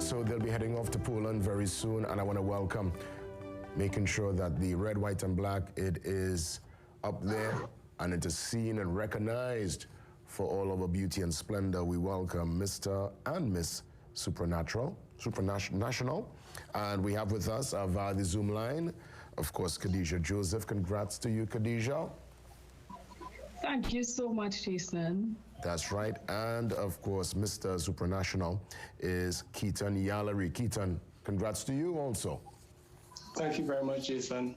So they'll be heading off to Poland very soon, and I want to welcome, making sure that the red, white, and black, it is up there and it is seen and recognized for all of our beauty and splendor. We welcome Mr. and Miss Supranational, and we have with us via the Zoom line, of course, Khadijah Joseph. Congrats to you, Khadijah. Thank you so much, Jason. That's right. And of course, Mr. Supranational is Keaton Yallery. Keaton, congrats to you also. Thank you very much, Jason.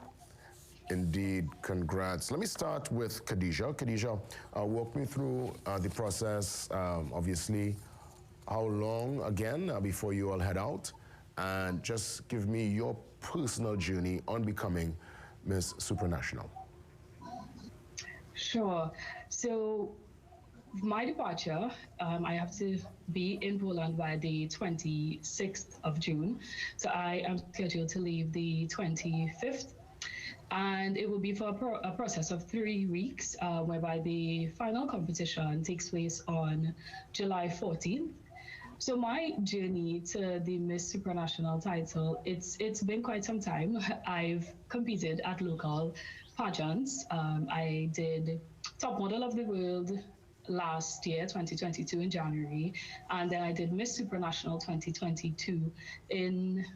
Indeed, congrats. Let me start with Khadijah. Khadijah, walk me through the process. Obviously, how long again before you all head out? And just give me your personal journey on becoming Miss Supranational. Sure. So my departure, I have to be in Poland by the 26th of June. So I am scheduled to leave the 25th. And it will be for a process of 3 weeks, whereby the final competition takes place on July 14th. So my journey to the Miss Supranational title, it's been quite some time. I've competed at local pageants. I did Top Model of the World last year, 2022 in January, and then I did Miss Supranational 2022 in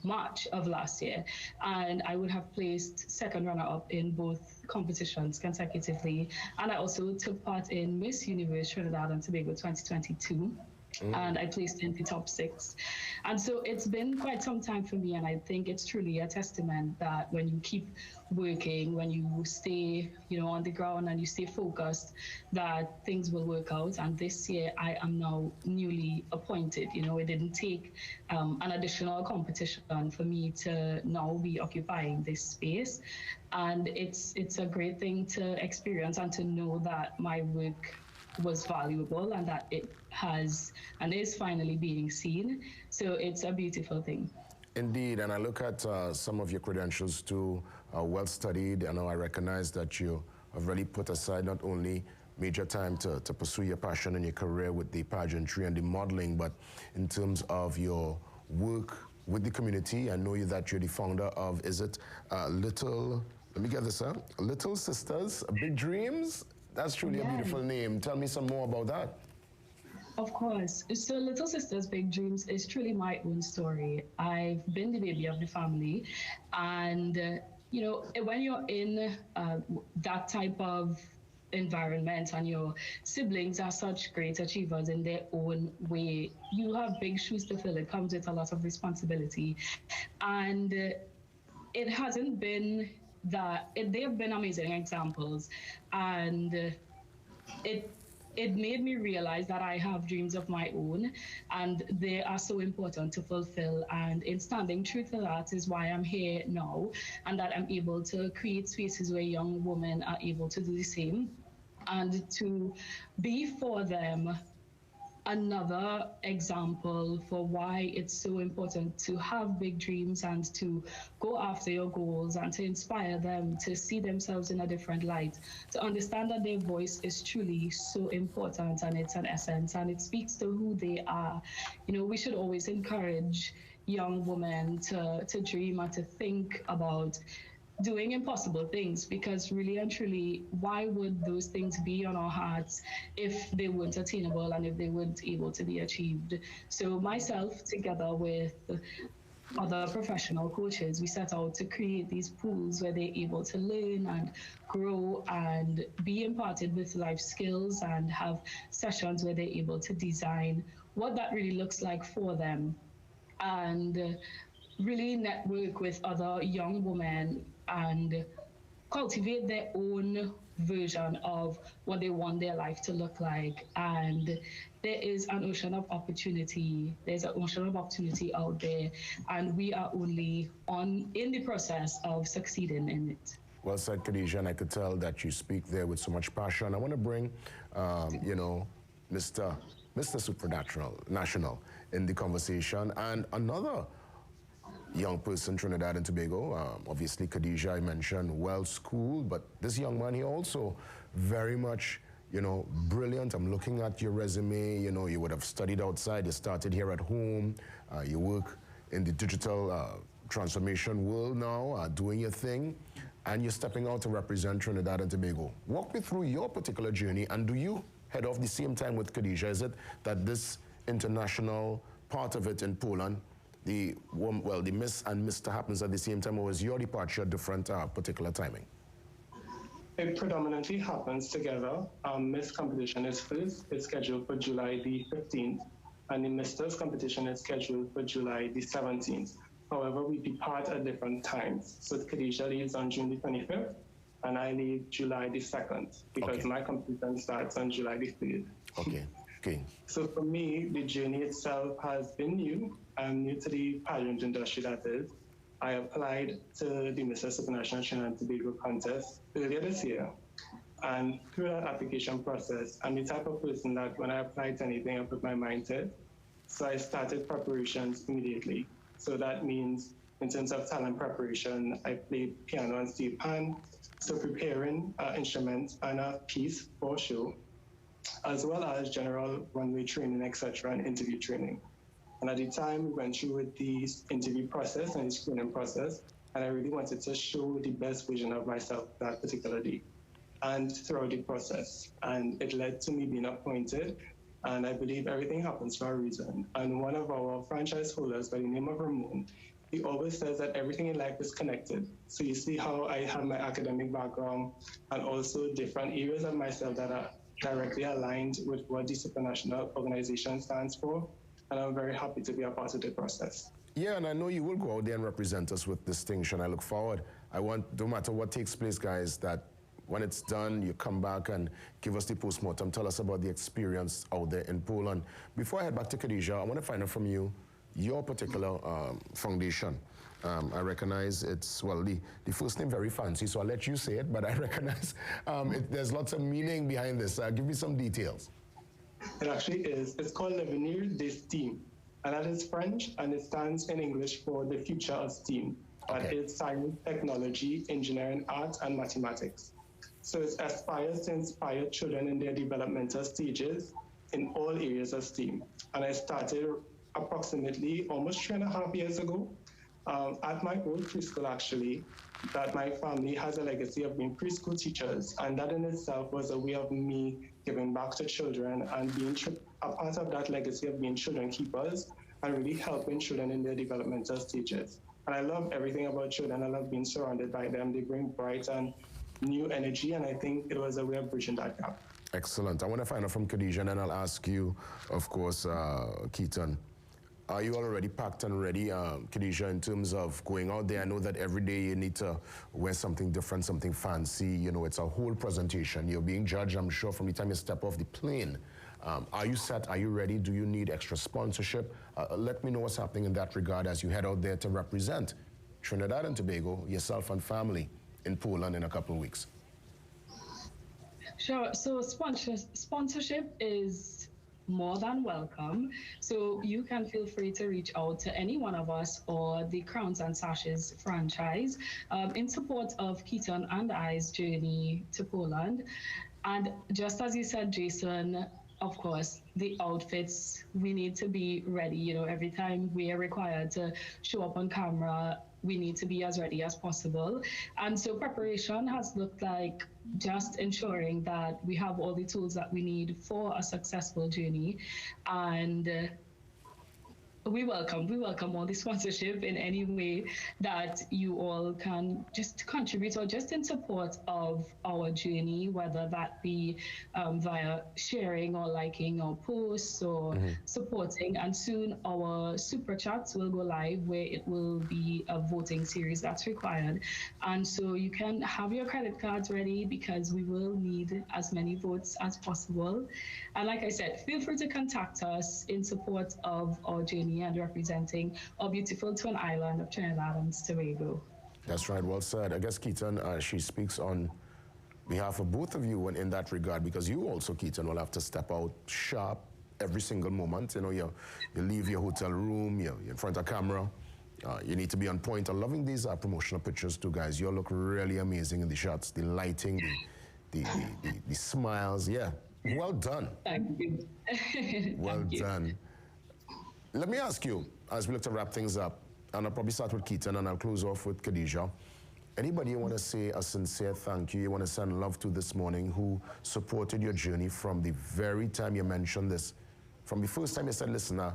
March of last year, and I would have placed second runner-up in both competitions consecutively. And I also took part in Miss Universe Trinidad and Tobago 2022. And I placed in the top 6. And so it's been quite some time for me, and I think it's truly a testament that when you keep working, when you stay, on the ground and you stay focused, that things will work out. And this year I am now newly appointed. It didn't take an additional competition for me to now be occupying this space. And it's a great thing to experience and to know that my work was valuable and that it has and is finally being seen. So it's a beautiful thing. Indeed, and I look at some of your credentials too, well studied. I recognize that you have really put aside not only major time to pursue your passion and your career with the pageantry and the modeling, but in terms of your work with the community. I know that you're the founder of, is it Little Sisters, Big Dreams? That's truly a beautiful name. Tell me some more about that. Of course. So Little Sisters Big Dreams is truly my own story. I've been the baby of the family. And, when you're in that type of environment and your siblings are such great achievers in their own way, you have big shoes to fill. It comes with a lot of responsibility. And it hasn't been that they have been amazing examples, and it made me realize that I have dreams of my own, and they are so important to fulfill. And in standing true to that is why I'm here now, and that I'm able to create spaces where young women are able to do the same, and to be for them another example for why it's so important to have big dreams and to go after your goals and to inspire them to see themselves in a different light, to understand that their voice is truly so important and it's an essence and it speaks to who they are. We should always encourage young women to dream and to think about doing impossible things, because really and truly, why would those things be on our hearts if they weren't attainable and if they weren't able to be achieved? So myself, together with other professional coaches, we set out to create these pools where they're able to learn and grow and be imparted with life skills, and have sessions where they're able to design what that really looks like for them, and really network with other young women and cultivate their own version of what they want their life to look like. And there is an ocean of opportunity. There's an ocean of opportunity out there, and we are only in the process of succeeding in it. Well said, Khadijah, and I could tell that you speak there with so much passion. I want to bring, Mr. Supranational in the conversation, and another young person, Trinidad and Tobago. Obviously, Khadijah, I mentioned, well-schooled, but this young man, he also very much, you know, brilliant. I'm looking at your resume. You know, you would have studied outside. You started here at home. You work in the digital transformation world now, doing your thing, and you're stepping out to represent Trinidad and Tobago. Walk me through your particular journey, and do you head off the same time with Khadija? Is it that this international part of it in Poland, the Miss and Mr. happens at the same time, or was your departure different particular timing? It predominantly happens together. Miss competition is first. It's scheduled for July the 15th, and the Misters competition is scheduled for July the 17th. However, we depart at different times. So Khadija leaves on June the 25th, and I leave July the 2nd, because my competition starts on July the 3rd. Okay. Okay. So for me, the journey itself has been new. I'm new to the pageant industry, that is. I applied to the Mr. Supranational Trinidad and Tobago contest earlier this year. And through that application process, I'm the type of person that when I apply to anything, I put my mind to it. So I started preparations immediately. So that means in terms of talent preparation, I played piano and steel pan, so preparing instruments and a piece for show, as well as general runway training, etc., and interview training. And at the time, we went through with the interview process and the screening process, and I really wanted to show the best version of myself that particular day and throughout the process. And it led to me being appointed, and I believe everything happens for a reason. And one of our franchise holders by the name of Ramon, he always says that everything in life is connected. So you see how I have my academic background and also different areas of myself that are directly aligned with what the Supranational organization stands for. And I'm very happy to be a part of the process. Yeah, and I know you will go out there and represent us with distinction. I look forward. I want, no matter what takes place, guys, that when it's done, you come back and give us the postmortem. Tell us about the experience out there in Poland. Before I head back to Khadija, I want to find out from you your particular foundation. I recognize it's, well, the first name very fancy, so I'll let you say it, but I recognize there's lots of meaning behind this. Give me some details. It actually is. It's called L'avenir des STEAM, and that is French, and it stands in English for the future of STEAM. Okay. That is science, technology, engineering, art, and mathematics. So it aspires to inspire children in their developmental stages in all areas of STEAM. And I started approximately almost 3.5 years ago at my old preschool, actually, that my family has a legacy of being preschool teachers, and that in itself was a way of me giving back to children and being a part of that legacy of being children keepers and really helping children in their developmental stages. And I love everything about children. I love being surrounded by them. They bring bright and new energy, and I think it was a way of bridging that gap. Excellent. I want to find out from Khadija, and then I'll ask you, of course, Keaton. Are you already packed and ready, Khadija, in terms of going out there? I know that every day you need to wear something different, something fancy. You know, it's a whole presentation. You're being judged, I'm sure, from the time you step off the plane. Are you set? Are you ready? Do you need extra sponsorship? Let me know what's happening in that regard as you head out there to represent Trinidad and Tobago, yourself and family, in Poland in a couple of weeks. Sure. So sponsorship is more than welcome. So you can feel free to reach out to any one of us or the Crowns and Sashes franchise in support of Keaton and I's journey to Poland. And just as you said, Jason, of course, the outfits, we need to be ready. You know, every time we are required to show up on camera, we need to be as ready as possible. And so preparation has looked like just ensuring that we have all the tools that we need for a successful journey. And we welcome all the sponsorship in any way that you all can just contribute or just in support of our journey, whether that be via sharing or liking our posts or supporting. And soon our super chats will go live, where it will be a voting series that's required. And so you can have your credit cards ready, because we will need as many votes as possible. And like I said, feel free to contact us in support of our journey and representing our beautiful twin island of Trinidad and Tobago. That's right, well said. I guess, Keaton, she speaks on behalf of both of you in that regard, because you also, Keaton, will have to step out sharp every single moment. You know, you leave your hotel room, you're in front of camera, you need to be on point. I'm loving these promotional pictures too, guys. You all look really amazing in the shots, the lighting, the smiles. Yeah, well done. Thank you. Well Thank you. done. Let me ask you, as we look to wrap things up, and I'll probably start with Keaton and I'll close off with Khadija. Anybody you want to say a sincere thank you want to send love to this morning who supported your journey from the very time you mentioned this? From the first time you said, listen, I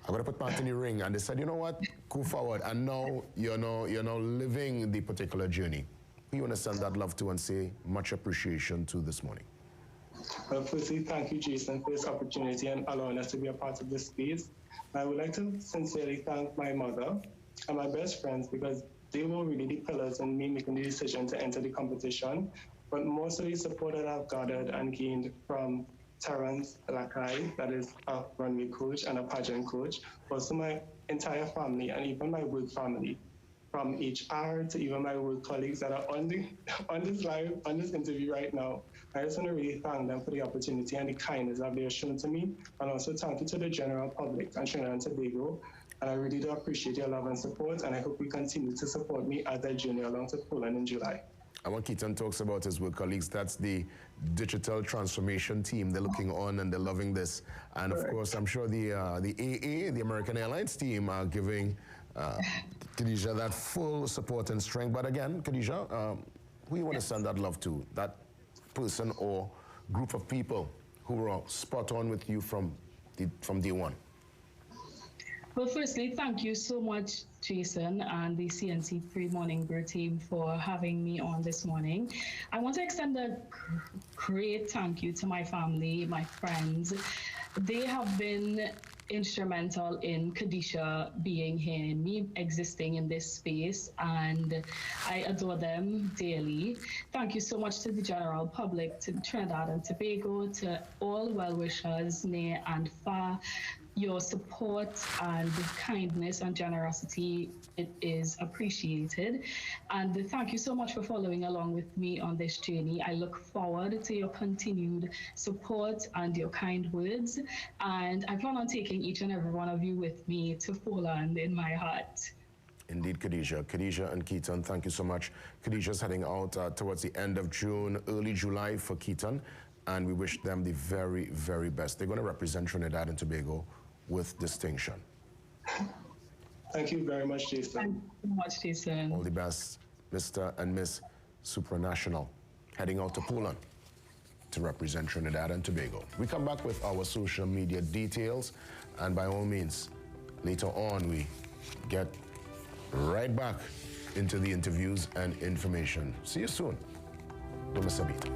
got to put my hand in the ring, and they said, you know what, go forward, and now you're now living the particular journey. Who you want to send that love to and say much appreciation to this morning? Well, firstly, thank you, Jason, for this opportunity and allowing us to be a part of this space. I would like to sincerely thank my mother and my best friends, because they were really the pillars in me making the decision to enter the competition. But most of the support that I've gathered and gained from Terrence Lakai, that is a runway coach and a pageant coach, also my entire family and even my work family, from HR to even my work colleagues that are on this interview right now. I just want to really thank them for the opportunity and the kindness that they have shown to me, and also thank you to the general public and Trinidad and Tobago. And I really do appreciate your love and support, and I hope you continue to support me as I journey along to Poland in July. And when Keaton talks about his work colleagues, that's the digital transformation team. They're looking on and they're loving this. And of course, I'm sure the AA, the American Airlines team, are giving Khadija that full support and strength. But again, Khadija, who you want to send that love to? That person or group of people who were spot on with you from day one? Well, firstly, thank you so much, Jason, and the CNC Pre-Morning Brew team for having me on this morning. I want to extend a great thank you to my family, my friends. They have been instrumental in Khadija being here, me existing in this space, and I adore them daily. Thank you so much to the general public, to Trinidad and Tobago, to all well-wishers near and far. Your support and kindness and generosity, it is appreciated. And thank you so much for following along with me on this journey. I look forward to your continued support and your kind words. And I plan on taking each and every one of you with me to Poland in my heart. Indeed, Khadija. Khadija and Keaton, thank you so much. Khadija's heading out towards the end of June, early July for Keaton, and we wish them the very, very best. They're going to represent Trinidad and Tobago with distinction. Thank you very much, Jason. Thank you so much, Jason. All the best, Mr. and Miss Supranational, heading out to Poland to represent Trinidad and Tobago. We come back with our social media details, and by all means, later on, we get right back into the interviews and information. See you soon. Dumasabit.